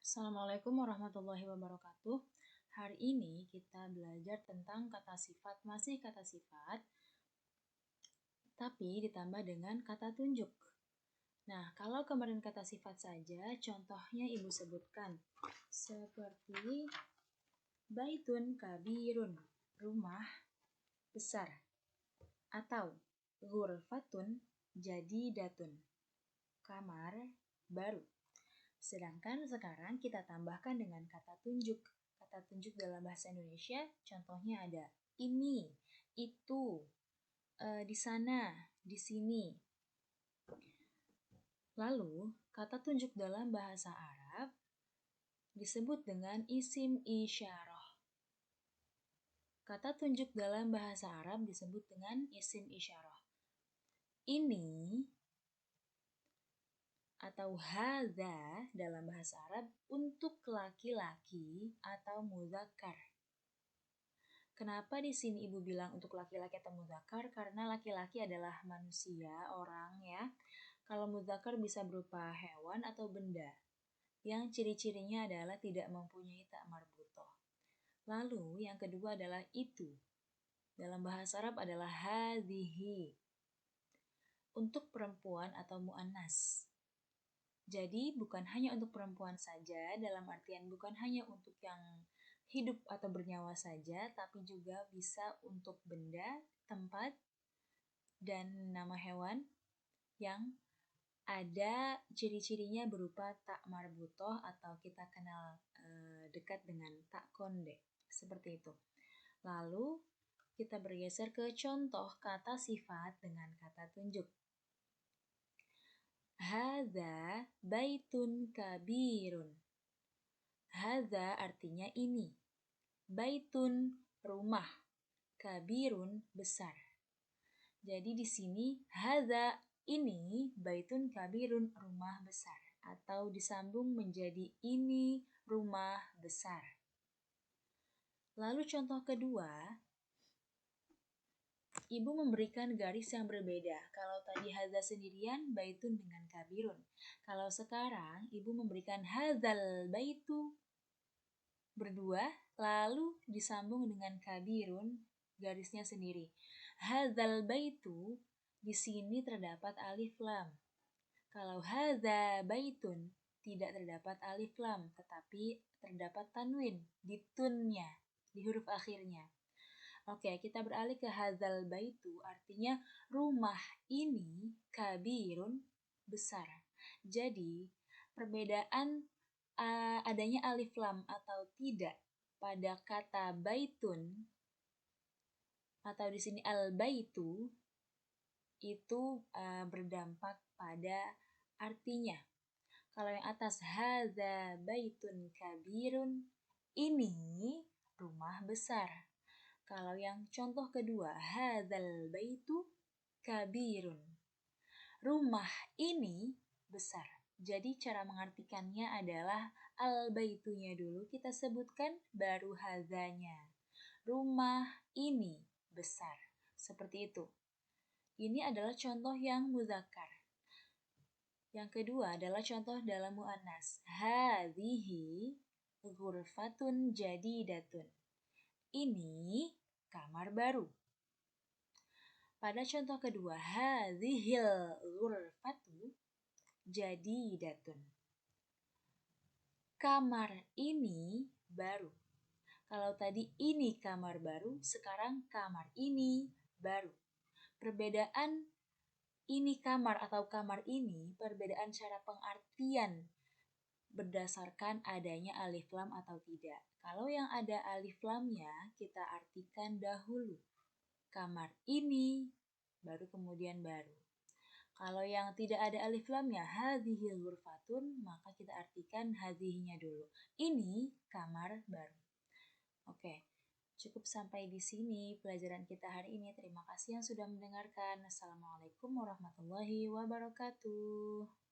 Assalamualaikum warahmatullahi wabarakatuh. Hari ini kita belajar tentang kata sifat, masih kata sifat, tapi ditambah dengan kata tunjuk. Nah, kalau kemarin kata sifat saja, contohnya ibu sebutkan. Seperti baitun kabirun, rumah besar. Atau ghurfatun jadidatun, kamar baru. Sedangkan sekarang kita tambahkan dengan kata tunjuk. Kata tunjuk dalam bahasa Indonesia contohnya ada ini, itu, di sana, di sini. Lalu, kata tunjuk dalam bahasa Arab disebut dengan isim isyarah. Kata tunjuk dalam bahasa Arab disebut dengan isim isyarah. Ini atau hadza dalam bahasa Arab untuk laki-laki atau mudzakkar. Kenapa di sini ibu bilang untuk laki-laki atau mudzakkar? Karena laki-laki adalah manusia, orang ya. Kalau mudzakkar bisa berupa hewan atau benda yang ciri-cirinya adalah tidak mempunyai ta marbutoh. Lalu yang kedua adalah itu. Dalam bahasa Arab adalah hadhihi untuk perempuan atau muannas. Jadi bukan hanya untuk perempuan saja, dalam artian bukan hanya untuk yang hidup atau bernyawa saja, tapi juga bisa untuk benda, tempat, dan nama hewan yang ada ciri-cirinya berupa tak marbutoh atau kita kenal dekat dengan tak konde. Seperti itu. Lalu kita bergeser ke contoh kata sifat dengan kata tunjuk. Hadza baitun kabirun. Hadza artinya ini. Baitun rumah. Kabirun besar. Jadi di sini hadza ini baitun kabirun rumah besar atau disambung menjadi ini rumah besar. Lalu contoh kedua, ibu memberikan garis yang berbeda. Kalau tadi hadza sendirian, baitun dengan kabirun. Kalau sekarang, ibu memberikan hadzal baitu berdua, lalu disambung dengan kabirun, garisnya sendiri. Hadzal baitu, di sini terdapat alif lam. Kalau hadza baitun, tidak terdapat alif lam, tetapi terdapat tanwin di tunnya, di huruf akhirnya. Oke, kita beralih ke hadzal baitu, artinya rumah ini kabirun besar. Jadi, perbedaan adanya alif lam atau tidak pada kata baitun atau di sini al baitu itu berdampak pada artinya. Kalau yang atas hadza baitun kabirun, ini rumah besar. Kalau yang contoh kedua, hadzal baitu kabirun. Rumah ini besar. Jadi cara mengartikannya adalah al-baitunya dulu kita sebutkan, baru hadzanya. Rumah ini besar. Seperti itu. Ini adalah contoh yang mudzakkar. Yang kedua adalah contoh dalam muannas. Hadhihi ghurfatun jadidatun. Ini kamar baru. Pada contoh kedua, hadhil ghurfatu jadidatun. Kamar ini baru. Kalau tadi ini kamar baru, sekarang kamar ini baru. Perbedaan ini kamar atau kamar ini, perbedaan cara pengartian berdasarkan adanya alif lam atau tidak. Kalau yang ada alif lamnya, kita artikan dahulu. Kamar ini, baru kemudian baru. Kalau yang tidak ada alif lamnya, hadhil ghurfatun, maka kita artikan hadhihinya dulu. Ini kamar baru. Oke. Cukup sampai di sini pelajaran kita hari ini. Terima kasih yang sudah mendengarkan. Assalamualaikum warahmatullahi wabarakatuh.